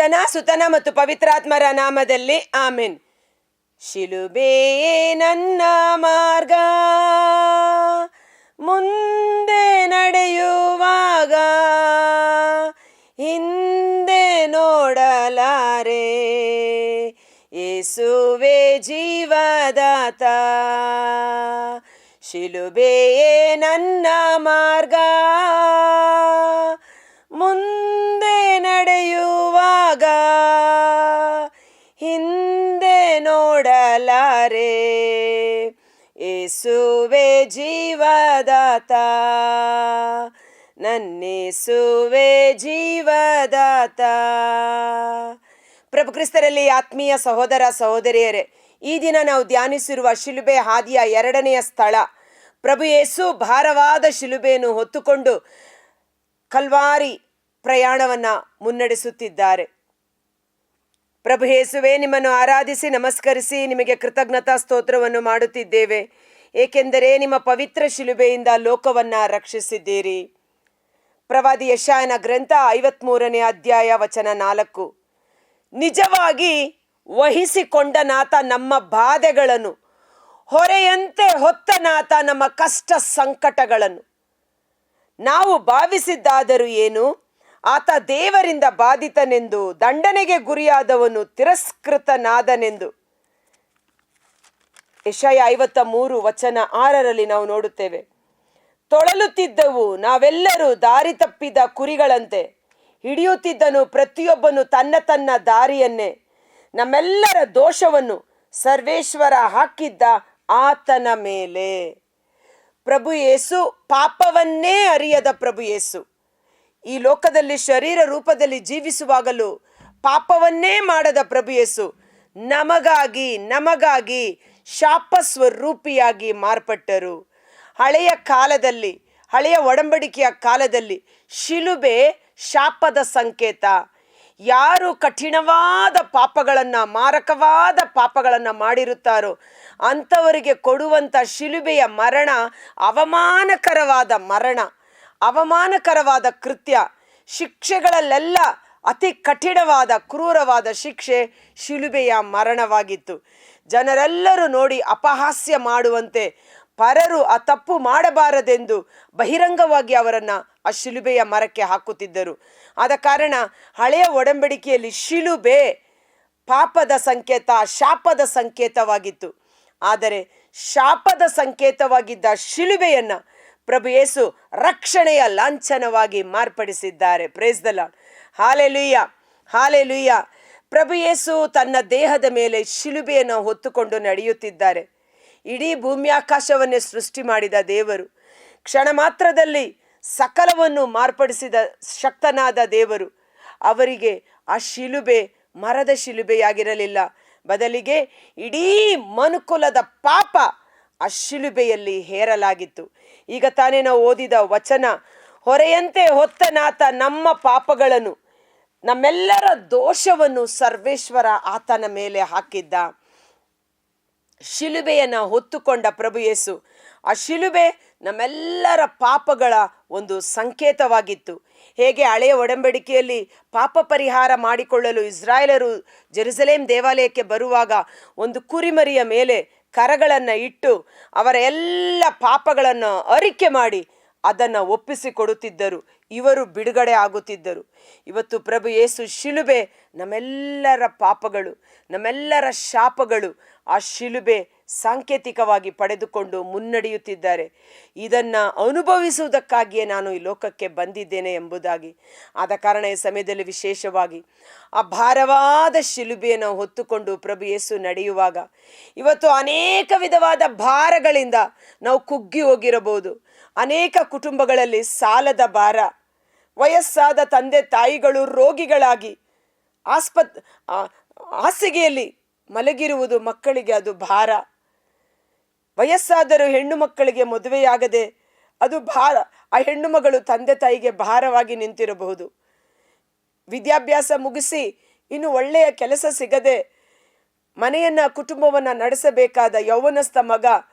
ಪಿತನ ಸುತನ ಮತ್ತು ಪವಿತ್ರಾತ್ಮರ ನಾಮದಲ್ಲಿ ಆಮೆನ್. ಶಿಲುಬೆಯೇ ನನ್ನ ಮಾರ್ಗ, ಮುಂದೆ ನಡೆಯುವಾಗ ಹಿಂದೆ ನೋಡಲಾರೆ. ಯೇಸುವೇ ಜೀವದಾತ, ಶಿಲುಬೆಯೇ ನನ್ನ ಮಾರ್ಗ, ಮುಂದೆ ನಡೆಯುವಾಗ ಹಿಂದೆ ನೋಡಲಾರೆ. ಯೇಸುವೇ ಜೀವದಾತ, ನನ್ನೇಸುವೇ ಜೀವದಾತ. ಪ್ರಭು ಕ್ರಿಸ್ತರಲ್ಲಿ ಆತ್ಮೀಯ ಸಹೋದರ ಸಹೋದರಿಯರೇ, ಈ ದಿನ ನಾವು ಧ್ಯಾನಿಸಿರುವ ಶಿಲುಬೆ ಹಾದಿಯ 2ನೆಯ ಸ್ಥಳ. ಪ್ರಭು ಯೇಸು ಭಾರವಾದ ಶಿಲುಬೆಯನ್ನು ಹೊತ್ತುಕೊಂಡು ಕಲ್ವಾರಿ ಪ್ರಯಾಣವನ್ನು ಮುನ್ನಡೆಸುತ್ತಿದ್ದಾರೆ. ಪ್ರಭು ಯೇಸುವೇ, ನಿಮ್ಮನ್ನು ಆರಾಧಿಸಿ ನಮಸ್ಕರಿಸಿ ನಿಮಗೆ ಕೃತಜ್ಞತಾ ಸ್ತೋತ್ರವನ್ನು ಮಾಡುತ್ತಿದ್ದೇವೆ, ಏಕೆಂದರೆ ನಿಮ್ಮ ಪವಿತ್ರ ಶಿಲುಬೆಯಿಂದ ಲೋಕವನ್ನು ರಕ್ಷಿಸಿದ್ದೀರಿ. ಪ್ರವಾದಿ ಯೆಶಾಯನ ಗ್ರಂಥ 53ನೇ ಅಧ್ಯಾಯ ವಚನ 4. ನಿಜವಾಗಿ ವಹಿಸಿಕೊಂಡನಾತ ನಮ್ಮ ಬಾಧೆಗಳನ್ನು, ಹೊರೆಯಂತೆ ಹೊತ್ತನಾತ ನಮ್ಮ ಕಷ್ಟ ಸಂಕಟಗಳನ್ನು. ನಾವು ಭಾವಿಸಿದ್ದಾದರೂ ಏನು, ಆತ ದೇವರಿಂದ ಬಾಧಿತನೆಂದು, ದಂಡನೆಗೆ ಗುರಿಯಾದವನು ತಿರಸ್ಕೃತನಾದನೆಂದು ಯೆಶಾಯ 53 ವಚನ 6ರಲ್ಲಿ ನಾವು ನೋಡುತ್ತೇವೆ. ತೊಳಲುತ್ತಿದ್ದವು ನಾವೆಲ್ಲರೂ ದಾರಿ ತಪ್ಪಿದ ಕುರಿಗಳಂತೆ, ಹಿಡಿಯುತ್ತಿದ್ದನು ಪ್ರತಿಯೊಬ್ಬನು ತನ್ನ ತನ್ನ ದಾರಿಯನ್ನೇ. ನಮ್ಮೆಲ್ಲರ ದೋಷವನ್ನು ಸರ್ವೇಶ್ವರ ಹಾಕಿದ್ದ ಆತನ ಮೇಲೆ. ಪ್ರಭು ಯೇಸು ಪಾಪವನ್ನೇ ಅರಿಯದ ಪ್ರಭು ಯೇಸು ಈ ಲೋಕದಲ್ಲಿ ಶರೀರ ರೂಪದಲ್ಲಿ ಜೀವಿಸುವಾಗಲೂ ಪಾಪವನ್ನೇ ಮಾಡದ ಪ್ರಭು ಯೇಸು ನಮಗಾಗಿ ಶಾಪ ಸ್ವರೂಪಿಯಾಗಿ ಮಾರ್ಪಟ್ಟರು. ಹಳೆಯ ಒಡಂಬಡಿಕೆಯ ಕಾಲದಲ್ಲಿ ಶಿಲುಬೆ ಶಾಪದ ಸಂಕೇತ. ಯಾರು ಕಠಿಣವಾದ ಪಾಪಗಳನ್ನು, ಮಾರಕವಾದ ಪಾಪಗಳನ್ನು ಮಾಡಿರುತ್ತಾರೋ ಅಂಥವರಿಗೆ ಕೊಡುವಂಥ ಶಿಲುಬೆಯ ಮರಣ ಅವಮಾನಕರವಾದ ಮರಣ, ಅವಮಾನಕರವಾದ ಕೃತ್ಯ. ಶಿಕ್ಷೆಗಳಲ್ಲೆಲ್ಲ ಅತಿ ಕಠಿಣವಾದ ಕ್ರೂರವಾದ ಶಿಕ್ಷೆ ಶಿಲುಬೆಯ ಮರಣವಾಗಿತ್ತು. ಜನರೆಲ್ಲರೂ ನೋಡಿ ಅಪಹಾಸ್ಯ ಮಾಡುವಂತೆ, ಪರರು ಆ ತಪ್ಪು ಮಾಡಬಾರದೆಂದು ಬಹಿರಂಗವಾಗಿ ಅವರನ್ನು ಆ ಶಿಲುಬೆಯ ಮರಕ್ಕೆ ಹಾಕುತ್ತಿದ್ದರು. ಆದ ಕಾರಣ ಹಳೆಯ ಒಡಂಬಡಿಕೆಯಲ್ಲಿ ಶಿಲುಬೆ ಪಾಪದ ಸಂಕೇತ, ಶಾಪದ ಸಂಕೇತವಾಗಿತ್ತು. ಆದರೆ ಶಾಪದ ಸಂಕೇತವಾಗಿದ್ದ ಶಿಲುಬೆಯನ್ನು ಪ್ರಭು ಯೇಸು ರಕ್ಷಣೆಯ ಲಾಂಛನವಾಗಿ ಮಾರ್ಪಡಿಸಿದ್ದಾರೆ. Praise the Lord. Hallelujah, hallelujah. ಪ್ರಭು ಯೇಸು ತನ್ನ ದೇಹದ ಮೇಲೆ ಶಿಲುಬೆಯನ್ನು ಹೊತ್ತುಕೊಂಡು ನಡೆಯುತ್ತಿದ್ದಾರೆ. ಇಡೀ ಭೂಮ್ಯಾಕಾಶವನ್ನೇ ಸೃಷ್ಟಿ ಮಾಡಿದ ದೇವರು, ಕ್ಷಣ ಮಾತ್ರದಲ್ಲಿ ಸಕಲವನ್ನು ಮಾರ್ಪಡಿಸಿದ ಶಕ್ತನಾದ ದೇವರು, ಅವರಿಗೆ ಆ ಶಿಲುಬೆ ಮರದ ಶಿಲುಬೆಯಾಗಿರಲಿಲ್ಲ. ಬದಲಿಗೆ ಇಡೀ ಮನುಕುಲದ ಪಾಪ ಆ ಶಿಲುಬೆಯಲ್ಲಿ ಹೇರಲಾಗಿತ್ತು. ಈಗ ತಾನೇ ನಾವು ಓದಿದ ವಚನ, ಹೊರೆಯಂತೆ ಹೊತ್ತನಾತ ನಮ್ಮ ಪಾಪಗಳನ್ನು, ನಮ್ಮೆಲ್ಲರ ದೋಷವನ್ನು ಸರ್ವೇಶ್ವರ ಆತನ ಮೇಲೆ ಹಾಕಿದ್ದ. ಶಿಲುಬೆಯನ್ನು ಹೊತ್ತುಕೊಂಡ ಪ್ರಭು ಯೇಸು, ಆ ಶಿಲುಬೆ ನಮ್ಮೆಲ್ಲರ ಪಾಪಗಳ ಒಂದು ಸಂಕೇತವಾಗಿತ್ತು. ಹೇಗೆ ಹಳೆಯ ಒಡಂಬಡಿಕೆಯಲ್ಲಿ ಪಾಪ ಪರಿಹಾರ ಮಾಡಿಕೊಳ್ಳಲು ಇಸ್ರಾಯೇಲರು ಜೆರುಸಲೇಮ್ ದೇವಾಲಯಕ್ಕೆ ಬರುವಾಗ ಒಂದು ಕುರಿಮರಿಯ ಮೇಲೆ ಕರಗಳನ್ನು ಇಟ್ಟು ಅವರ ಎಲ್ಲ ಪಾಪಗಳನ್ನು ಅರಿಕೆ ಮಾಡಿ ಅದನ್ನು ಒಪ್ಪಿಸಿಕೊಡುತ್ತಿದ್ದರು. ಇವರು ಬಿಡುಗಡೆ ಆಗುತ್ತಿದ್ದರು. ಇವತ್ತು ಪ್ರಭು ಯೇಸು ಶಿಲುಬೆ ನಮ್ಮೆಲ್ಲರ ಪಾಪಗಳು, ನಮ್ಮೆಲ್ಲರ ಶಾಪಗಳು ಆ ಶಿಲುಬೆ ಸಾಂಕೇತಿಕವಾಗಿ ಪಡೆದುಕೊಂಡು ಮುನ್ನಡೆಯುತ್ತಿದ್ದಾರೆ. ಇದನ್ನು ಅನುಭವಿಸುವುದಕ್ಕಾಗಿಯೇ ನಾನು ಈ ಲೋಕಕ್ಕೆ ಬಂದಿದ್ದೇನೆ ಎಂಬುದಾಗಿ. ಆದ ಕಾರಣ ಈ ಸಮಯದಲ್ಲಿ ವಿಶೇಷವಾಗಿ ಆ ಭಾರವಾದ ಶಿಲುಬೆಯನ್ನು ಹೊತ್ತುಕೊಂಡು ಪ್ರಭು ಯೇಸು ನಡೆಯುವಾಗ ಇವತ್ತು ಅನೇಕ ವಿಧವಾದ ಭಾರಗಳಿಂದ ನಾವು ಕುಗ್ಗಿ ಹೋಗಿರಬಹುದು. ಅನೇಕ ಕುಟುಂಬಗಳಲ್ಲಿ ಸಾಲದ ಭಾರ, ವಯಸ್ಸಾದ ತಂದೆ ತಾಯಿಗಳು ರೋಗಿಗಳಾಗಿ ಹಾಸಿಗೆಯಲ್ಲಿ ಮಲಗಿರುವುದು ಮಕ್ಕಳಿಗೆ ಅದು ಭಾರ. ವಯಸ್ಸಾದರೂ ಹೆಣ್ಣು ಮಕ್ಕಳಿಗೆ ಮದುವೆಯಾಗದೆ ಅದು ಭಾರ. ಆ ಹೆಣ್ಣು ಮಗಳು ತಂದೆ ತಾಯಿಗೆ ಭಾರವಾಗಿ ನಿಂತಿರಬಹುದು. ವಿದ್ಯಾಭ್ಯಾಸ ಮುಗಿಸಿ ಇನ್ನು ಒಳ್ಳೆಯ ಕೆಲಸ ಸಿಗದೆ ಮನೆಯನ್ನು ಕುಟುಂಬವನ್ನು ನಡೆಸಬೇಕಾದ ಯೌವನಸ್ಥ ಮಗ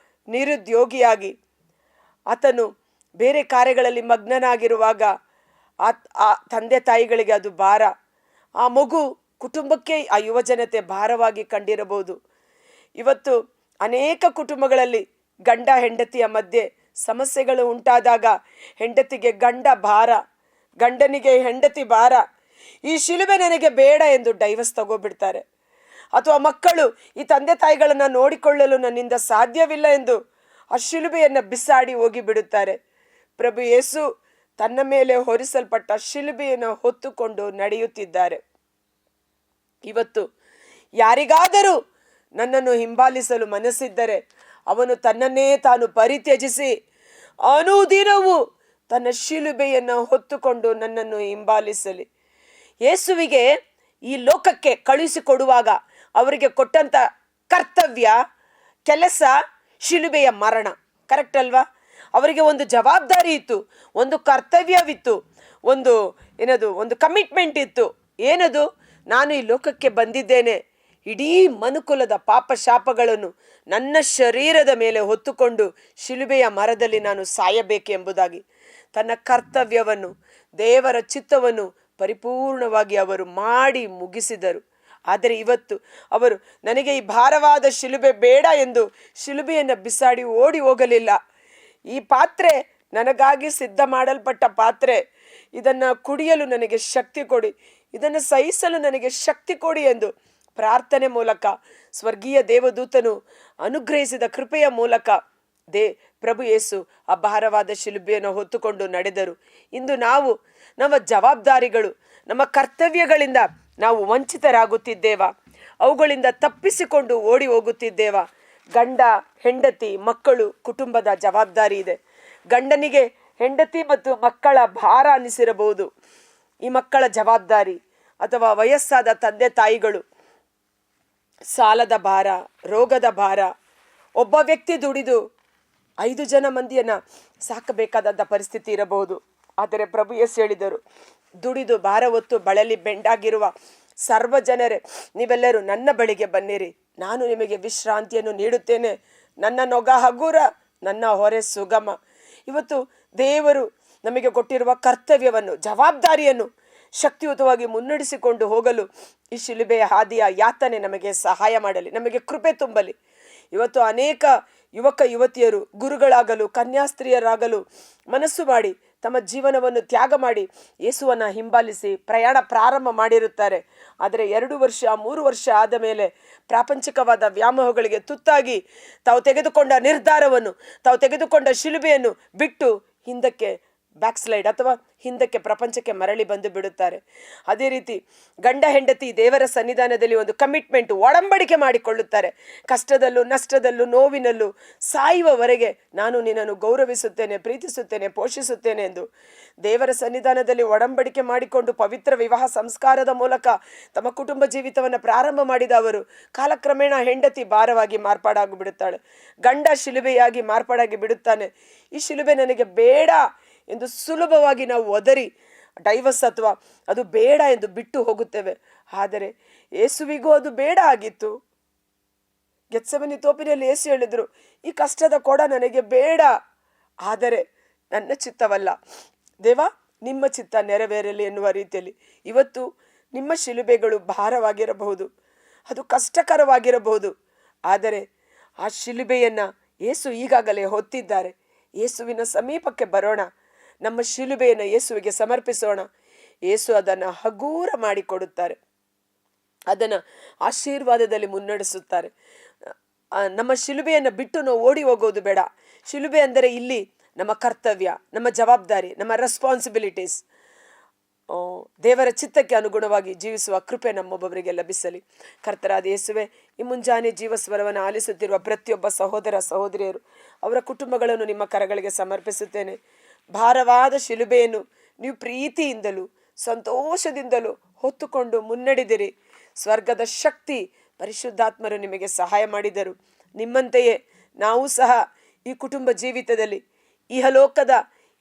ನಿರುದ್ಯೋಗಿಯಾಗಿ ಆತನು ಬೇರೆ ಕಾರ್ಯಗಳಲ್ಲಿ ಮಗ್ನನಾಗಿರುವಾಗ ಆ ತಂದೆ ತಾಯಿಗಳಿಗೆ ಅದು ಭಾರ. ಆ ಮಗು ಕುಟುಂಬಕ್ಕೆ ಆ ಯುವಜನತೆ ಭಾರವಾಗಿ ಕಂಡಿರಬಹುದು. ಇವತ್ತು ಅನೇಕ ಕುಟುಂಬಗಳಲ್ಲಿ ಗಂಡ ಹೆಂಡತಿಯ ಮಧ್ಯೆ ಸಮಸ್ಯೆಗಳು ಉಂಟಾದಾಗ ಹೆಂಡತಿಗೆ ಗಂಡ ಭಾರ, ಗಂಡನಿಗೆ ಹೆಂಡತಿ ಭಾರ. ಈ ಶಿಲುಬೆ ನನಗೆ ಬೇಡ ಎಂದು ಡೈವರ್ಸ್ ತಗೋಬಿಡ್ತಾರೆ. ಅಥವಾ ಮಕ್ಕಳು ಈ ತಂದೆ ತಾಯಿಗಳನ್ನು ನೋಡಿಕೊಳ್ಳಲು ನನ್ನಿಂದ ಸಾಧ್ಯವಿಲ್ಲ ಎಂದು ಆ ಶಿಲುಬೆಯನ್ನು ಬಿಸಾಡಿ ಹೋಗಿ ಬಿಡುತ್ತಾರೆ. ಪ್ರಭು ಯೇಸು ತನ್ನ ಮೇಲೆ ಹೊರಿಸಲ್ಪಟ್ಟ ಶಿಲುಬೆಯನ್ನು ಹೊತ್ತುಕೊಂಡು ನಡೆಯುತ್ತಿದ್ದಾರೆ. ಇವತ್ತು ಯಾರಿಗಾದರೂ ನನ್ನನ್ನು ಹಿಂಬಾಲಿಸಲು ಮನಸ್ಸಿದ್ದರೆ ಅವನು ತನ್ನನ್ನೇ ತಾನು ಪರಿತ್ಯಜಿಸಿ ಅನುದಿನವೂ ತನ್ನ ಶಿಲುಬೆಯನ್ನು ಹೊತ್ತುಕೊಂಡು ನನ್ನನ್ನು ಹಿಂಬಾಲಿಸಲಿ. ಯೇಸುವಿಗೆ ಈ ಲೋಕಕ್ಕೆ ಕಳುಹಿಸಿಕೊಡುವಾಗ ಅವರಿಗೆ ಕೊಟ್ಟಂತ ಕರ್ತವ್ಯ, ಕೆಲಸ ಶಿಲುಬೆಯ ಮರಣ. ಕರೆಕ್ಟ್ ಅಲ್ವಾ? ಅವರಿಗೆ ಒಂದು ಜವಾಬ್ದಾರಿ ಇತ್ತು, ಒಂದು ಕರ್ತವ್ಯವಿತ್ತು, ಒಂದು ಕಮಿಟ್ಮೆಂಟ್ ಇತ್ತು. ಏನದು? ನಾನು ಈ ಲೋಕಕ್ಕೆ ಬಂದಿದ್ದೇನೆ, ಇಡೀ ಮನುಕುಲದ ಪಾಪ ಶಾಪಗಳನ್ನು ನನ್ನ ಶರೀರದ ಮೇಲೆ ಹೊತ್ತುಕೊಂಡು ಶಿಲುಬೆಯ ಮರದಲ್ಲಿ ನಾನು ಸಾಯಬೇಕೆಂಬುದಾಗಿ ತನ್ನ ಕರ್ತವ್ಯವನ್ನು, ದೇವರ ಚಿತ್ತವನ್ನು ಪರಿಪೂರ್ಣವಾಗಿ ಅವರು ಮಾಡಿ ಮುಗಿಸಿದರು. ಆದರೆ ಇವತ್ತು ಅವರು ನನಗೆ ಈ ಭಾರವಾದ ಶಿಲುಬೆ ಬೇಡ ಎಂದು ಶಿಲುಬೆಯನ್ನು ಬಿಸಾಡಿ ಓಡಿ ಹೋಗಲಿಲ್ಲ. ಈ ಪಾತ್ರೆ ನನಗಾಗಿ ಸಿದ್ಧ ಮಾಡಲ್ಪಟ್ಟ ಪಾತ್ರೆ, ಇದನ್ನು ಕುಡಿಯಲು ನನಗೆ ಶಕ್ತಿ ಕೊಡಿ, ಇದನ್ನು ಸಹಿಸಲು ನನಗೆ ಶಕ್ತಿ ಕೊಡಿ ಎಂದು ಪ್ರಾರ್ಥನೆ ಮೂಲಕ ಸ್ವರ್ಗೀಯ ದೇವದೂತನು ಅನುಗ್ರಹಿಸಿದ ಕೃಪೆಯ ಮೂಲಕ ಪ್ರಭು ಯೇಸು ಆ ಭಾರವಾದ ಶಿಲುಬೆಯನ್ನು ಹೊತ್ತುಕೊಂಡು ನಡೆದರು. ಇಂದು ನಾವು ನಮ್ಮ ಜವಾಬ್ದಾರಿಗಳು, ನಮ್ಮ ಕರ್ತವ್ಯಗಳಿಂದ ನಾವು ವಂಚಿತರಾಗುತ್ತಿದ್ದೇವಾ? ಅವುಗಳಿಂದ ತಪ್ಪಿಸಿಕೊಂಡು ಓಡಿ ಹೋಗುತ್ತಿದ್ದೇವಾ? ಗಂಡ ಹೆಂಡತಿ ಮಕ್ಕಳು ಕುಟುಂಬದ ಜವಾಬ್ದಾರಿ ಇದೆ. ಗಂಡನಿಗೆ ಹೆಂಡತಿ ಮತ್ತು ಮಕ್ಕಳ ಭಾರ ಅನ್ನಿಸಿರಬಹುದು. ಈ ಮಕ್ಕಳ ಜವಾಬ್ದಾರಿ, ಅಥವಾ ವಯಸ್ಸಾದ ತಂದೆ ತಾಯಿಗಳು ಸಾಲದ ಭಾರ, ರೋಗದ ಭಾರ. ಒಬ್ಬ ವ್ಯಕ್ತಿ ದುಡಿದು 5 ಜನ ಮಂದಿಯನ್ನು ಸಾಕಬೇಕಾದಂಥ ಪರಿಸ್ಥಿತಿ ಇರಬಹುದು. ಆದರೆ ಪ್ರಭು ಯೇಸು ಹೇಳಿದರು, ದುಡಿದು ಭಾರ ಹೊತ್ತು ಬಳಲಿ ಬೆಂಡಾಗಿರುವ ಸರ್ವ ಜನರೇ, ನೀವೆಲ್ಲರೂ ನನ್ನ ಬಳಿಗೆ ಬನ್ನಿರಿ, ನಾನು ನಿಮಗೆ ವಿಶ್ರಾಂತಿಯನ್ನು ನೀಡುತ್ತೇನೆ. ನನ್ನ ನೊಗ ಹಗುರ, ನನ್ನ ಹೊರೆ ಸುಗಮ. ಇವತ್ತು ದೇವರು ನಮಗೆ ಕೊಟ್ಟಿರುವ ಕರ್ತವ್ಯವನ್ನು, ಜವಾಬ್ದಾರಿಯನ್ನು ಶಕ್ತಿಯುತವಾಗಿ ಮುನ್ನಡೆಸಿಕೊಂಡು ಹೋಗಲು ಈ ಶಿಲುಬೆಯ ಹಾದಿಯ ಯಾತನೆ ನಮಗೆ ಸಹಾಯ ಮಾಡಲಿ, ನಮಗೆ ಕೃಪೆ ತುಂಬಲಿ. ಇವತ್ತು ಅನೇಕ ಯುವಕ ಯುವತಿಯರು ಗುರುಗಳಾಗಲು, ಕನ್ಯಾಸ್ತ್ರೀಯರಾಗಲು ಮನಸ್ಸು ಮಾಡಿ ತಮ್ಮ ಜೀವನವನ್ನು ತ್ಯಾಗ ಮಾಡಿ ಯೇಸುವನ್ನು ಹಿಂಬಾಲಿಸಿ ಪ್ರಯಾಣ ಪ್ರಾರಂಭ ಮಾಡಿರುತ್ತಾರೆ. ಆದರೆ 2 ವರ್ಷ 3 ವರ್ಷ ಆದ ಮೇಲೆ ಪ್ರಾಪಂಚಿಕವಾದ ವ್ಯಾಮೋಹಗಳಿಗೆ ತುತ್ತಾಗಿ ತಾವು ತೆಗೆದುಕೊಂಡ ನಿರ್ಧಾರವನ್ನು, ತಾವು ತೆಗೆದುಕೊಂಡ ಶಿಲುಬೆಯನ್ನು ಬಿಟ್ಟು ಹಿಂದಕ್ಕೆ ಬ್ಯಾಕ್ಸ್ಲೈಡ್ ಅಥವಾ ಹಿಂದಕ್ಕೆ ಪ್ರಪಂಚಕ್ಕೆ ಮರಳಿ ಬಂದು ಬಿಡುತ್ತಾರೆ. ಅದೇ ರೀತಿ ಗಂಡ ಹೆಂಡತಿ ದೇವರ ಸನ್ನಿಧಾನದಲ್ಲಿ ಒಂದು ಕಮಿಟ್ಮೆಂಟ್, ಒಡಂಬಡಿಕೆ ಮಾಡಿಕೊಳ್ಳುತ್ತಾರೆ. ಕಷ್ಟದಲ್ಲೂ ನಷ್ಟದಲ್ಲೂ ನೋವಿನಲ್ಲೂ ಸಾಯುವವರೆಗೆ ನಾನು ನಿನ್ನನ್ನು ಗೌರವಿಸುತ್ತೇನೆ, ಪ್ರೀತಿಸುತ್ತೇನೆ, ಪೋಷಿಸುತ್ತೇನೆ ಎಂದು ದೇವರ ಸನ್ನಿಧಾನದಲ್ಲಿ ಒಡಂಬಡಿಕೆ ಮಾಡಿಕೊಂಡು ಪವಿತ್ರ ವಿವಾಹ ಸಂಸ್ಕಾರದ ಮೂಲಕ ತಮ್ಮ ಕುಟುಂಬ ಜೀವಿತವನ್ನು ಪ್ರಾರಂಭ ಮಾಡಿದ ಅವರು ಕಾಲಕ್ರಮೇಣ ಹೆಂಡತಿ ಭಾರವಾಗಿ ಮಾರ್ಪಾಡಾಗಿ ಬಿಡುತ್ತಾಳೆ, ಗಂಡ ಶಿಲುಬೆಯಾಗಿ ಮಾರ್ಪಾಡಾಗಿ ಬಿಡುತ್ತಾನೆ. ಈ ಶಿಲುಬೆ ನನಗೆ ಬೇಡ ಎಂದು ಸುಲಭವಾಗಿ ನಾವು ಒದರಿ ಡೈವರ್ಸ್ ಅಥವಾ ಅದು ಬೇಡ ಎಂದು ಬಿಟ್ಟು ಹೋಗುತ್ತೇವೆ. ಆದರೆ ಯೇಸುವಿಗೂ ಅದು ಬೇಡ ಆಗಿತ್ತು. ಗೆತ್ಸೆಮನೆ ತೋಪಿನಲ್ಲಿ ಯೇಸು ಹೇಳಿದರು, ಈ ಕಷ್ಟದ ಕೊಡ ನನಗೆ ಬೇಡ, ಆದರೆ ನನ್ನ ಚಿತ್ತವಲ್ಲ ದೇವಾ, ನಿಮ್ಮ ಚಿತ್ತ ನೆರವೇರಲಿ ಎನ್ನುವ ರೀತಿಯಲ್ಲಿ ಇವತ್ತು ನಿಮ್ಮ ಶಿಲುಬೆಗಳು ಭಾರವಾಗಿರಬಹುದು, ಅದು ಕಷ್ಟಕರವಾಗಿರಬಹುದು. ಆದರೆ ಆ ಶಿಲುಬೆಯನ್ನು ಯೇಸು ಈಗಾಗಲೇ ಹೊತ್ತಿದ್ದಾರೆ. ಯೇಸುವಿನ ಸಮೀಪಕ್ಕೆ ಬರೋಣ, ನಮ್ಮ ಶಿಲುಬೆಯನ್ನು ಯೇಸುವಿಗೆ ಸಮರ್ಪಿಸೋಣ. ಯೇಸು ಅದನ್ನು ಹಗೂರ ಮಾಡಿಕೊಡುತ್ತಾರೆ, ಅದನ್ನು ಆಶೀರ್ವಾದದಲ್ಲಿ ಮುನ್ನಡೆಸುತ್ತಾರೆ. ನಮ್ಮ ಶಿಲುಬೆಯನ್ನು ಬಿಟ್ಟು ನಾವು ಓಡಿ ಹೋಗೋದು ಬೇಡ. ಶಿಲುಬೆ ಅಂದರೆ ಇಲ್ಲಿ ನಮ್ಮ ಕರ್ತವ್ಯ, ನಮ್ಮ ಜವಾಬ್ದಾರಿ, ನಮ್ಮ ರೆಸ್ಪಾನ್ಸಿಬಿಲಿಟೀಸ್. ದೇವರ ಚಿತ್ತಕ್ಕೆ ಅನುಗುಣವಾಗಿ ಜೀವಿಸುವ ಕೃಪೆ ನಮ್ಮೊಬ್ಬೊಬ್ಬರಿಗೆ ಲಭಿಸಲಿ. ಕರ್ತರಾದ ಯೇಸುವೆ, ಈ ಮುಂಜಾನೆ ಜೀವಸ್ವರವನ್ನು ಆಲಿಸುತ್ತಿರುವ ಪ್ರತಿಯೊಬ್ಬ ಸಹೋದರ ಸಹೋದರಿಯರು, ಅವರ ಕುಟುಂಬಗಳನ್ನು ನಿಮ್ಮ ಕರಗಳಿಗೆ ಸಮರ್ಪಿಸುತ್ತೇನೆ. ಭಾರವಾದ ಶಿಲುಬೆಯನ್ನು ನೀವು ಪ್ರೀತಿಯಿಂದಲೂ ಸಂತೋಷದಿಂದಲೂ ಹೊತ್ತುಕೊಂಡು ಮುನ್ನಡೆದಿರಿ. ಸ್ವರ್ಗದ ಶಕ್ತಿ ಪರಿಶುದ್ಧಾತ್ಮರು ನಿಮಗೆ ಸಹಾಯ ಮಾಡಿದರು. ನಿಮ್ಮಂತೆಯೇ ನಾವು ಸಹ ಈ ಕುಟುಂಬ ಜೀವಿತದಲ್ಲಿ, ಇಹಲೋಕದ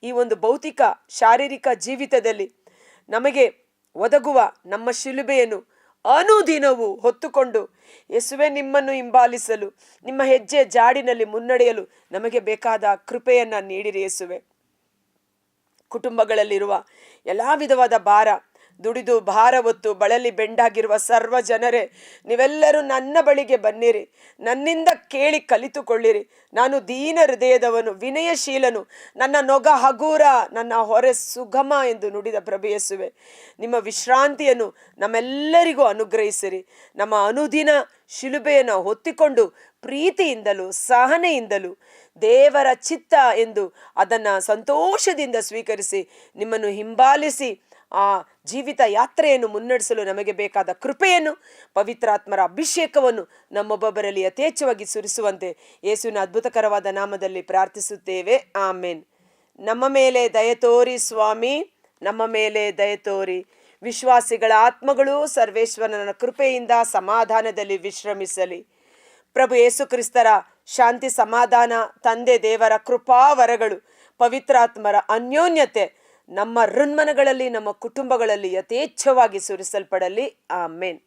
ಈ ಒಂದು ಭೌತಿಕ ಶಾರೀರಿಕ ಜೀವಿತದಲ್ಲಿ ನಮಗೆ ಒದಗುವ ನಮ್ಮ ಶಿಲುಬೆಯನ್ನು ಅನುದಿನವೂ ಹೊತ್ತುಕೊಂಡು ಯೇಸುವೆ ನಿಮ್ಮನ್ನು ಹಿಂಬಾಲಿಸಲು, ನಿಮ್ಮ ಹೆಜ್ಜೆ ಜಾಡಿನಲ್ಲಿ ಮುನ್ನಡೆಯಲು ನಮಗೆ ಬೇಕಾದ ಕೃಪೆಯನ್ನು ನೀಡಿರಿ ಯೇಸುವೆ. ಕುಟುಂಬಗಳಲ್ಲಿರುವ ಎಲ್ಲ ವಿಧವಾದ ಭಾರ, ದುಡಿದು ಭಾರ ಹೊತ್ತು ಬಳಲಿ ಬೆಂಡಾಗಿರುವ ಸರ್ವ ಜನರೇ, ನೀವೆಲ್ಲರೂ ನನ್ನ ಬಳಿಗೆ ಬನ್ನಿರಿ, ನನ್ನಿಂದ ಕೇಳಿ ಕಲಿತುಕೊಳ್ಳಿರಿ. ನಾನು ದೀನ ಹೃದಯದವನು, ವಿನಯಶೀಲನು, ನನ್ನ ನೊಗ ಹಗೂರ, ನನ್ನ ಹೊರೆ ಸುಗಮ ಎಂದು ನುಡಿದ ಪ್ರಭು ಯೇಸುವೆ, ನಿಮ್ಮ ವಿಶ್ರಾಂತಿಯನ್ನು ನಮ್ಮೆಲ್ಲರಿಗೂ ಅನುಗ್ರಹಿಸಿರಿ. ನಮ್ಮ ಅನುದಿನ ಶಿಲುಬೆಯನ್ನು ಹೊತ್ತಿಕೊಂಡು ಪ್ರೀತಿಯಿಂದಲೂ ಸಹನೆಯಿಂದಲೂ ದೇವರ ಚಿತ್ತ ಎಂದು ಅದನ್ನು ಸಂತೋಷದಿಂದ ಸ್ವೀಕರಿಸಿ ನಿಮ್ಮನ್ನು ಹಿಂಬಾಲಿಸಿ ಆ ಜೀವಿತ ಯಾತ್ರೆಯನ್ನು ಮುನ್ನಡೆಸಲು ನಮಗೆ ಬೇಕಾದ ಕೃಪೆಯನ್ನು, ಪವಿತ್ರಾತ್ಮರ ಅಭಿಷೇಕವನ್ನು ನಮ್ಮೊಬ್ಬೊಬ್ಬರಲ್ಲಿ ಯಥೇಚ್ಛವಾಗಿ ಸುರಿಸುವಂತೆ ಯೇಸುವಿನ ಅದ್ಭುತಕರವಾದ ನಾಮದಲ್ಲಿ ಪ್ರಾರ್ಥಿಸುತ್ತೇವೆ. ಆಮೇನ್. ನಮ್ಮ ಮೇಲೆ ದಯತೋರಿ ಸ್ವಾಮಿ, ನಮ್ಮ ಮೇಲೆ ದಯತೋರಿ. ವಿಶ್ವಾಸಿಗಳ ಆತ್ಮಗಳು ಸರ್ವೇಶ್ವರನ ಕೃಪೆಯಿಂದ ಸಮಾಧಾನದಲ್ಲಿ ವಿಶ್ರಮಿಸಲಿ. ಪ್ರಭು ಯೇಸು ಕ್ರಿಸ್ತರ ಶಾಂತಿ, ಸಮಾಧಾನ, ತಂದೆ ದೇವರ ಕೃಪಾವರಗಳು, ಪವಿತ್ರಾತ್ಮರ ಅನ್ಯೋನ್ಯತೆ ನಮ್ಮ ಹೃನ್ಮನಗಳಲ್ಲಿ, ನಮ್ಮ ಕುಟುಂಬಗಳಲ್ಲಿ ಯಥೇಚ್ಛವಾಗಿ ಸುರಿಸಲ್ಪಡಲಿ. ಆಮೇನ್.